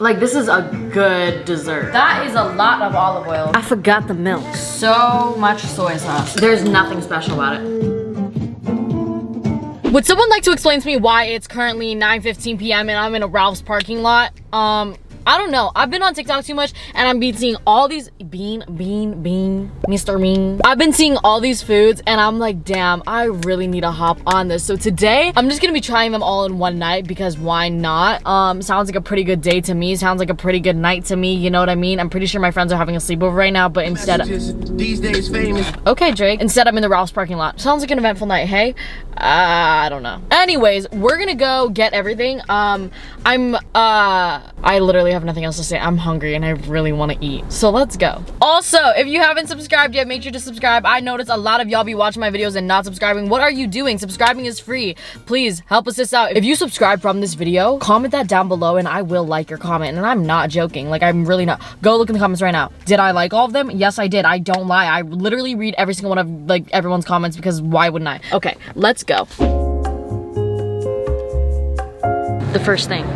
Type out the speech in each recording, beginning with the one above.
Like, this is a good dessert. That is a lot of olive oil. I forgot the milk. So much soy sauce. There's nothing special about it. Would someone like to explain to me why it's currently 9:15 p.m. and I'm in a Ralph's parking lot? I don't know. I've been on TikTok too much and I've been seeing all these Mr. Bean. I've been seeing all these foods and I'm like, damn, I really need to hop on this. So today, I'm just gonna be trying them all in one night because why not? Sounds like a pretty good day to me. Sounds like a pretty good night to me. You know what I mean? I'm pretty sure my friends are having a sleepover right now, but instead, these days famous. Okay, Drake. Instead, I'm in the Ralph's parking lot. Sounds like an eventful night, hey? I don't know. Anyways, we're gonna go get everything. I literally have nothing else to say. I'm hungry and I really want to eat. So let's go. Also, if you haven't subscribed yet, make sure to subscribe. I notice a lot of y'all be watching my videos and not subscribing. What are you doing? Subscribing is free. Please help us this out. If you subscribe from this video, comment that down below and I will like your comment. And I'm not joking. Like, I'm really not. Go look in the comments right now. Did I like all of them? Yes, I did. I don't lie. I literally read every single one of like everyone's comments because why wouldn't I? Okay, let's go. The first thing.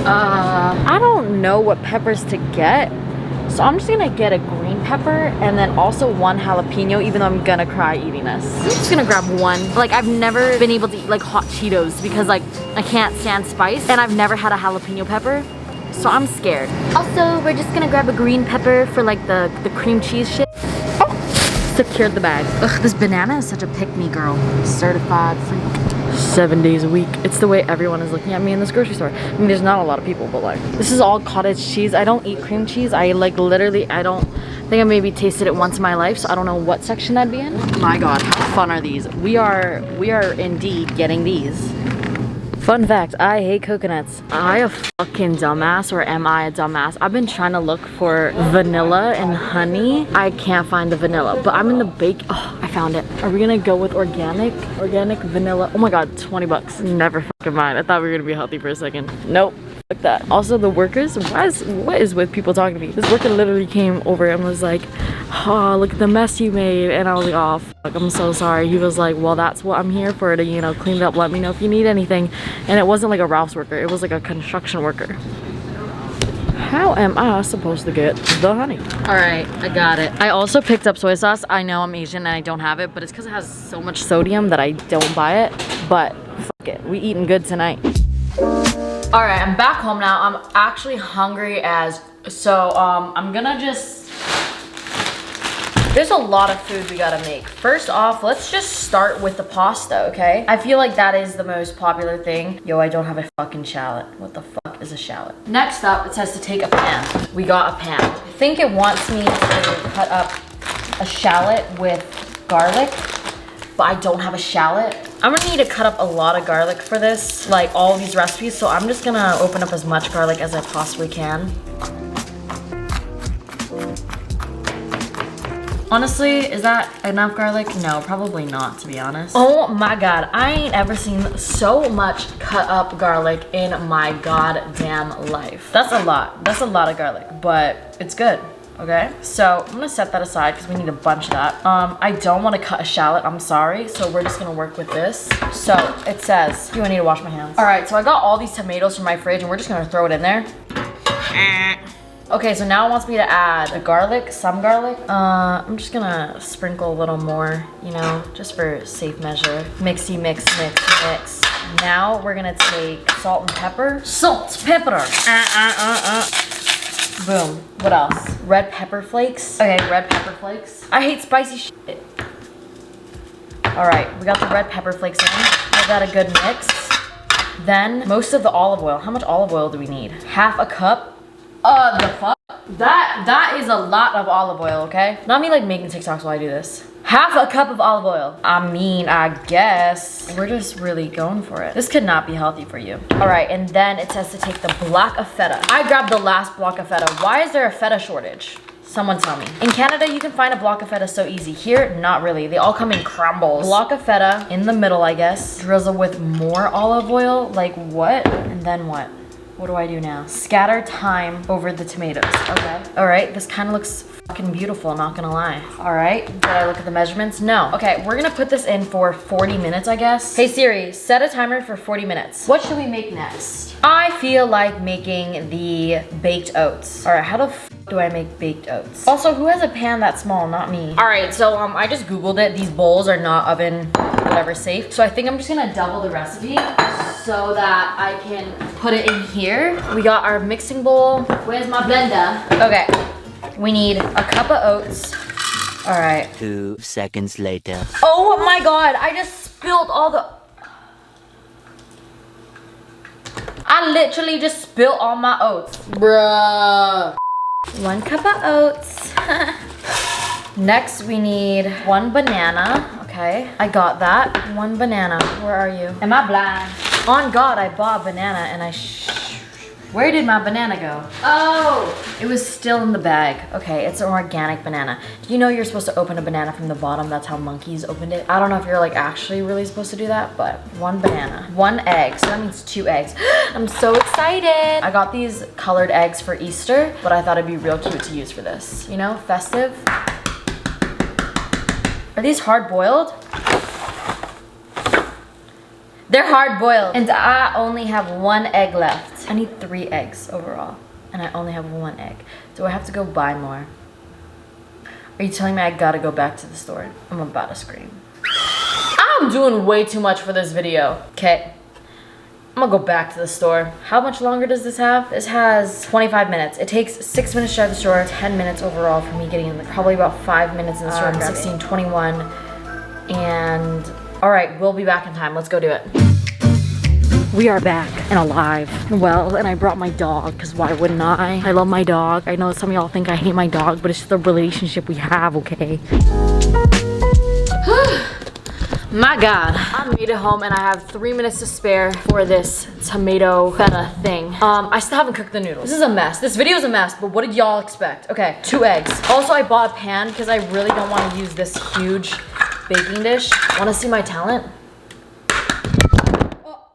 I don't know what peppers to get, so I'm just gonna get a green pepper and then also one jalapeno, even though I'm gonna cry eating this. I'm just gonna grab one. Like, I've never been able to eat like hot Cheetos because like I can't stand spice, and I've never had a jalapeno pepper, so I'm scared. Also, we're just gonna grab a green pepper for like the cream cheese shit. Oh, secured the bag. Ugh, this banana is such a pick-me girl. Certified freak. 7 days a week. It's the way everyone is looking at me in this grocery store. I mean, there's not a lot of people, but like, this is all cottage cheese. I don't eat cream cheese. I like literally, I think I maybe tasted it once in my life, so I don't know what section that'd be in. My God, how fun are these? We are indeed getting these. Fun fact, I hate coconuts. Am I a fucking dumbass or am I a dumbass? I've been trying to look for vanilla and honey. I can't find the vanilla, but I'm in the oh, I found it. Are we gonna go with organic vanilla? Oh my God, 20 bucks. Never fucking mind. I thought we were gonna be healthy for a second. Nope. Fuck that. Also, the workers, what is with people talking to me? This worker literally came over and was like, oh, look at the mess you made. And I was like, oh, fuck, I'm so sorry. He was like, well, that's what I'm here for, to, you know, clean it up. Let me know if you need anything. And it wasn't like a Ralph's worker. It was like a construction worker. How am I supposed to get the honey? All right, I got it. I also picked up soy sauce. I know I'm Asian and I don't have it, but it's because it has so much sodium that I don't buy it. But fuck it, we eating good tonight. All right, I'm back home now. I'm actually hungry I'm gonna just, there's a lot of food we gotta make. First off, let's just start with the pasta, okay? I feel like that is the most popular thing. Yo, I don't have a fucking shallot. What the fuck is a shallot? Next up, it says to take a pan. We got a pan. I think it wants me to cut up a shallot with garlic, but I don't have a shallot. I'm gonna need to cut up a lot of garlic for this, like all of these recipes, so I'm just gonna open up as much garlic as I possibly can. Honestly, is that enough garlic? No, probably not, to be honest. Oh my God, I ain't ever seen so much cut up garlic in my goddamn life. That's a lot of garlic, but it's good. Okay, so I'm gonna set that aside because we need a bunch of that. I don't want to cut a shallot, I'm sorry, so we're just gonna work with this. So it says, I need to wash my hands. All right, so I got all these tomatoes from my fridge and we're just gonna throw it in there. Okay, so now it wants me to add the garlic, some garlic. I'm just gonna sprinkle a little more, you know, just for safe measure. Mixy, mix, mix, mix. Now we're gonna take salt and pepper. Salt, pepper. Boom. What else? Red pepper flakes. Okay, red pepper flakes. I hate spicy shit. All right, we got the red pepper flakes in. Give that a good mix. Then most of the olive oil. How much olive oil do we need? Half a cup. The fuck? That is a lot of olive oil, okay? Not me like making TikToks while I do this. Half a cup of olive oil. I mean, I guess. We're just really going for it. This could not be healthy for you. All right, and then it says to take the block of feta. I grabbed the last block of feta. Why is there a feta shortage? Someone tell me. In Canada, you can find a block of feta so easy. Here, not really. They all come in crumbles. Block of feta in the middle, I guess. Drizzle with more olive oil. Like what? And then what? What do I do now? Scatter thyme over the tomatoes. Okay. All right, this kind of looks fucking beautiful, not gonna lie. All right, did I look at the measurements? No. Okay, we're gonna put this in for 40 minutes, I guess. Hey Siri, set a timer for 40 minutes. What should we make next? I feel like making the baked oats. All right, how the f do I make baked oats? Also, who has a pan that small? Not me. All right, so I just Googled it. These bowls are not oven, whatever, safe. So I think I'm just gonna double the recipe so that I can put it in here. We got our mixing bowl. Where's my blender? Okay, we need a cup of oats. All right. 2 seconds later. Oh my God, I just spilled all the... I literally just spilled all my oats. Bruh. 1 cup of oats. Next, we need 1 banana. Okay, I got that. 1 banana. Where are you? Am I blind? On God, I bought a banana and where did my banana go? Oh, it was still in the bag. Okay, it's an organic banana. Do you know you're supposed to open a banana from the bottom? That's how monkeys opened it. I don't know if you're like actually really supposed to do that, but 1 banana. 1 egg, so that means 2 eggs. I'm so excited. I got these colored eggs for Easter, but I thought it'd be real cute to use for this. You know, festive. Are these hard boiled? They're hard boiled. And I only have 1 egg left. I need 3 eggs overall. And I only have 1 egg. Do I have to go buy more? Are you telling me I gotta go back to the store? I'm about to scream. I'm doing way too much for this video. Okay. I'm gonna go back to the store. How much longer does this have? This has 25 minutes. It takes 6 minutes to drive to the store, 10 minutes overall for me getting in the, probably about 5 minutes in the store. 16:21. And all right, we'll be back in time. Let's go do it. We are back and alive and well, and I brought my dog because why wouldn't I? I love my dog. I know some of y'all think I hate my dog, but it's just the relationship we have, okay? My God, I made it home and I have 3 minutes to spare for this tomato feta thing. I still haven't cooked the noodles. This is a mess. This video is a mess, but what did y'all expect? Okay, 2 eggs. Also, I bought a pan because I really don't want to use this huge baking dish. Want to see my talent? Oh.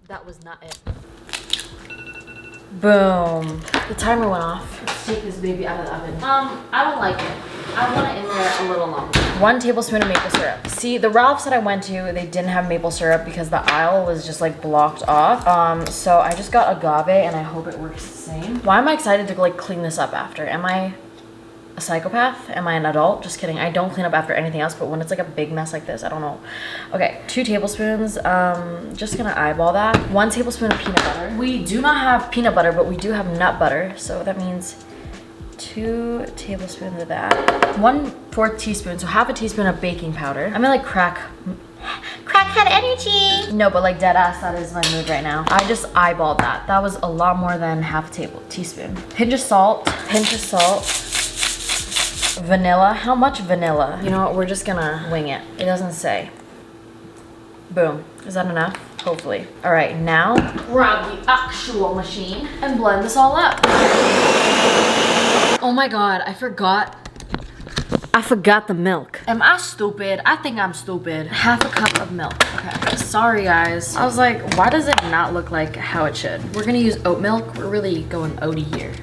That was not it. Boom. The timer went off. Let's take this baby out of the oven. I don't like it. I want it in there a little longer. 1 tablespoon of maple syrup. See, the Ralph's that I went to, they didn't have maple syrup because the aisle was just like blocked off. So I just got agave and I hope it works the same. Why am I excited to like clean this up after? Am I a psychopath? Am I an adult? Just kidding. I don't clean up after anything else, but when it's like a big mess like this, I don't know. Okay, 2 tablespoons. Just gonna eyeball that. 1 tablespoon of peanut butter. We do not have peanut butter, but we do have nut butter. So that means 2 tablespoons of that. 1/4 teaspoon, so half a teaspoon of baking powder. I'm gonna like crackhead energy. No, but like dead ass, that is my mood right now. I just eyeballed that. That was a lot more than half a teaspoon. Pinch of salt. Vanilla. How much vanilla? You know what? We're just gonna wing it. It doesn't say. Boom. Is that enough? Hopefully. All right, now grab the actual machine and blend this all up. Oh my God, I forgot the milk. Am I stupid? I think I'm stupid. Half a cup of milk. Okay. Sorry guys. I was like, why does it not look like how it should? We're gonna use oat milk. We're really going oaty here.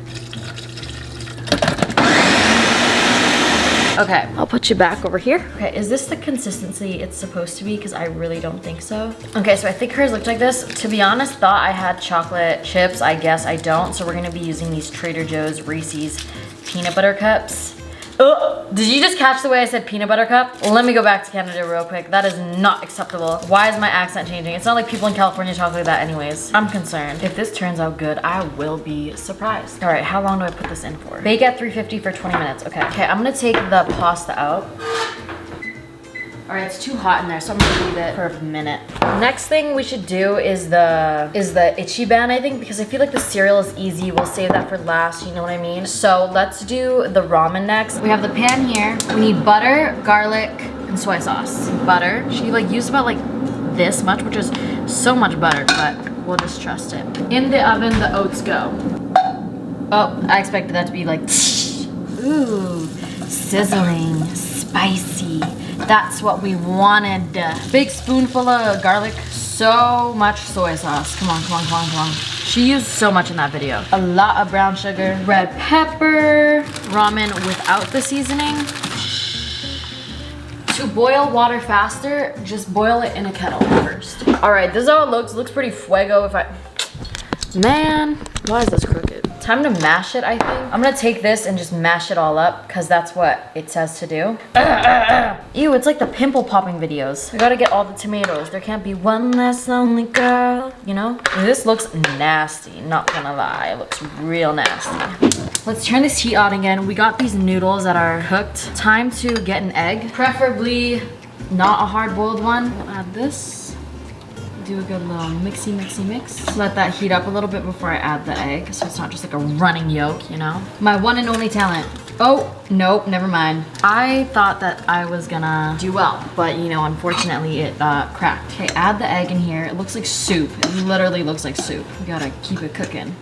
Okay, I'll put you back over here. Okay, is this the consistency it's supposed to be? Because I really don't think so. Okay, so I think hers looked like this. To be honest, thought I had chocolate chips. I guess I don't. So we're gonna be using these Trader Joe's Reese's peanut butter cups. Oh, did you just catch the way I said peanut butter cup? Let me go back to Canada real quick. That is not acceptable. Why is my accent changing? It's not like people in California talk like that anyways. I'm concerned. If this turns out good, I will be surprised. All right, how long do I put this in for? Bake at 350 for 20 minutes. Okay, I'm gonna take the pasta out. All right, it's too hot in there, so I'm gonna leave it for a minute. Next thing we should do is the itchy band, I think, because I feel like the cereal is easy. We'll save that for last, you know what I mean? So let's do the ramen next. We have the pan here. We need butter, garlic, and soy sauce. Butter. She like used about like this much, which is so much butter, but we'll just trust it. In the oven, the oats go. Oh, I expected that to be like, ooh, sizzling, spicy. That's what we wanted. Big spoonful of garlic so much soy sauce. Come on, come on, come on, come on. She used so much in that video. A lot of brown sugar, red pepper, ramen without the seasoning. To boil water faster, just boil it in a kettle first. All right, this is how it looks. It looks pretty fuego if I... Man, why is this crooked? Time to mash it, I think. I'm gonna take this and just mash it all up because that's what it says to do. Ew, it's like the pimple popping videos. I gotta get all the tomatoes. There can't be one less lonely girl, you know? This looks nasty, not gonna lie. It looks real nasty. Let's turn this heat on again. We got these noodles that are cooked. Time to get an egg, preferably not a hard-boiled one. We'll add this. Do a good little mixy, mixy, mix. Let that heat up a little bit before I add the egg, so it's not just like a running yolk, you know? My one and only talent. Oh, nope, never mind. I thought that I was gonna do well, but you know, unfortunately it cracked. Okay, add the egg in here. It looks like soup. It literally looks like soup. We gotta keep it cooking.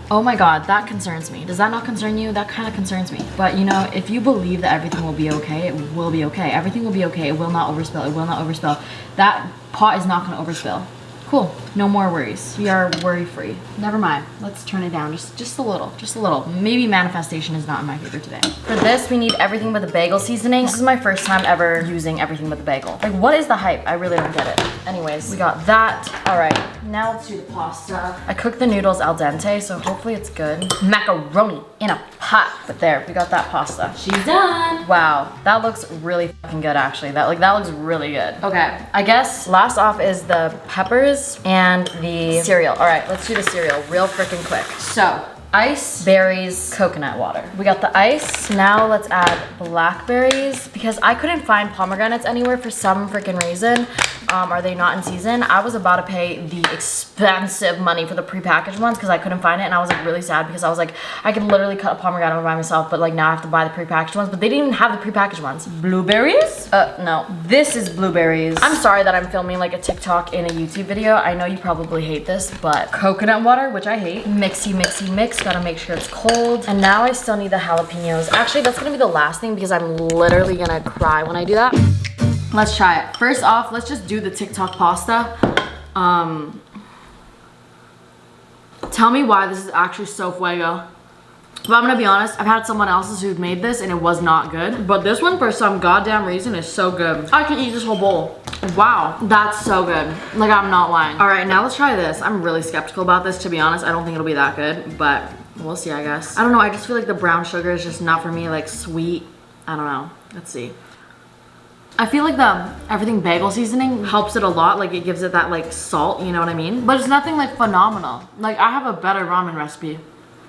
Oh my God, that concerns me. Does that not concern you? That kind of concerns me. But you know, if you believe that everything will be okay, it will be okay. Everything will be okay. It will not overspill. It will not overspill. That pot is not gonna overspill. Cool, no more worries. We are worry-free. Never mind, let's turn it down just a little, just a little. Maybe manifestation is not in my favor today. For this, we need everything but the bagel seasoning. This is my first time ever using everything but the bagel. Like, what is the hype? I really don't get it. Anyways, we got that. All right, now let's do the pasta. I cooked the noodles al dente, so hopefully it's good. Macaroni in a pot. But there, we got that pasta. She's done. Wow, that looks really fucking good actually. That looks really good. Okay, I guess last off is the peppers and the cereal. All right, let's do the cereal real freaking quick. So, ice, berries, coconut water. We got the ice. Now let's add blackberries because I couldn't find pomegranates anywhere for some freaking reason. Are they not in season? I was about to pay the expensive money for the prepackaged ones because I couldn't find it, and I was like really sad because I was like, I could literally cut a pomegranate by myself, but like now I have to buy the prepackaged ones, but they didn't even have the prepackaged ones. Blueberries? No, this is blueberries. I'm sorry that I'm filming like a TikTok in a YouTube video. I know you probably hate this, but coconut water, which I hate. Mixy, mixy, mix. Gotta make sure it's cold. And now I still need the jalapenos. Actually, that's gonna be the last thing because I'm literally gonna cry when I do that. Let's try it. First off, let's just do the TikTok pasta. Tell me why this is actually so fuego. But I'm gonna be honest, I've had someone else's who'd made this and it was not good. But this one, for some goddamn reason, is so good. I can eat this whole bowl. Wow, that's so good. Like, I'm not lying. All right, now let's try this. I'm really skeptical about this, to be honest. I don't think it'll be that good, but we'll see, I guess. I don't know, I just feel like the brown sugar is just not for me, like sweet. I don't know, let's see. I feel like the everything bagel seasoning helps it a lot. Like, it gives it that like salt, you know what I mean? But it's nothing like phenomenal. Like, I have a better ramen recipe.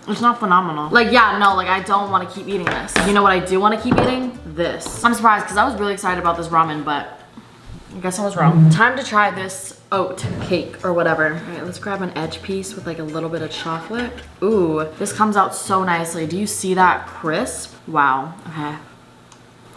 It's not phenomenal. Like, yeah, no, like I don't want to keep eating this. You know what I do want to keep eating? This. I'm surprised because I was really excited about this ramen, but I guess I was wrong. Time to try this oat cake or whatever. All right, let's grab an edge piece with like a little bit of chocolate. Ooh, this comes out so nicely. Do you see that crisp? Wow, okay.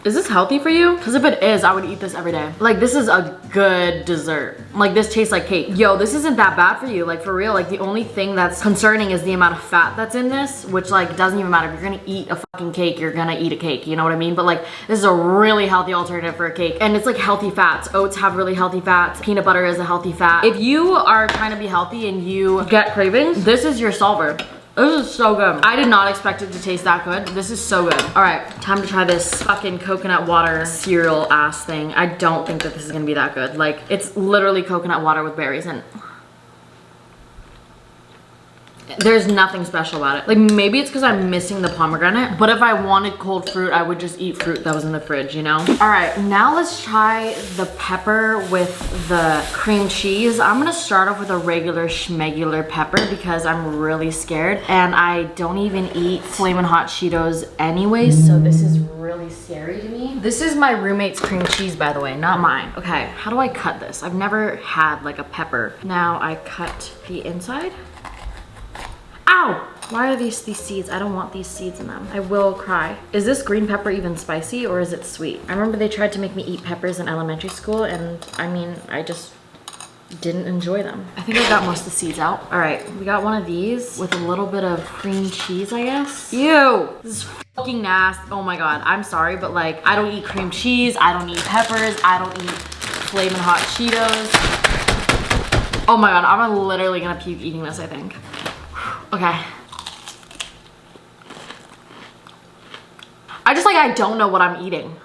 Is this healthy for you? Because if it is, I would eat this every day. Like, this is a good dessert. Like, this tastes like cake. Yo, this isn't that bad for you. Like, for real, like the only thing that's concerning is the amount of fat that's in this, which like doesn't even matter. If you're gonna eat a fucking cake, you're gonna eat a cake, you know what I mean? But like, this is a really healthy alternative for a cake. And it's like healthy fats. Oats have really healthy fats. Peanut butter is a healthy fat. If you are trying to be healthy and you get cravings, this is your solver. This is so good. I did not expect it to taste that good. This is so good. All right, time to try this fucking coconut water cereal ass thing. I don't think that this is gonna be that good. Like, it's literally coconut water with berries and there's nothing special about it. Like, maybe it's because I'm missing the pomegranate, but if I wanted cold fruit, I would just eat fruit that was in the fridge, you know? All right, now let's try the pepper with the cream cheese. I'm gonna start off with a regular schmegular pepper because I'm really scared and I don't even eat Flamin' Hot Cheetos anyways, so this is really scary to me. This is my roommate's cream cheese, by the way, not mine. Okay, how do I cut this? I've never had like a pepper. Now I cut the inside. Ow! Why are these seeds? I don't want these seeds in them. I will cry. Is this green pepper even spicy or is it sweet? I remember they tried to make me eat peppers in elementary school and I mean, I just didn't enjoy them. I think I got most of the seeds out. All right, we got one of these with a little bit of cream cheese, I guess. Ew, this is fucking nasty. Oh my God, I'm sorry, but like, I don't eat cream cheese. I don't eat peppers. I don't eat Flamin' Hot Cheetos. Oh my god, I'm literally gonna puke eating this, I think. Okay. I don't know what I'm eating.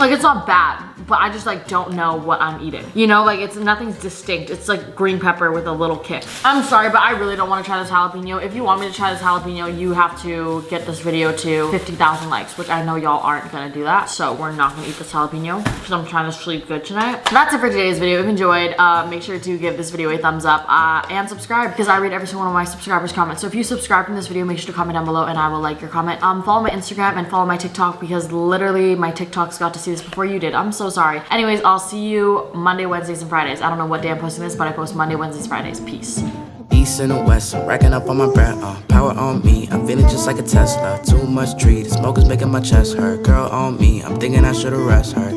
Like, it's not bad, but I just like don't know what I'm eating. You know, like nothing's distinct. It's like green pepper with a little kick. I'm sorry, but I really don't want to try this jalapeno. If you want me to try this jalapeno, you have to get this video to 50,000 likes, which I know y'all aren't gonna do that. So we're not gonna eat this jalapeno because I'm trying to sleep good tonight. So that's it for today's video. If you enjoyed, make sure to give this video a thumbs up and subscribe because I read every single one of my subscribers' comments. So if you subscribe from this video, make sure to comment down below and I will like your comment. Follow my Instagram and follow my TikTok because literally my TikToks got to see this before you did. I'm so sorry. Anyways, I'll see you Monday, Wednesdays, and Fridays. I don't know what day I'm posting this, but I post Monday, Wednesdays, Fridays. Peace. East and the west, I'm racking up on my bread, power on me, I'm feeling just like a Tesla. Too much tree, the smoke is making my chest hurt. Girl on me, I'm thinking I should've rest her.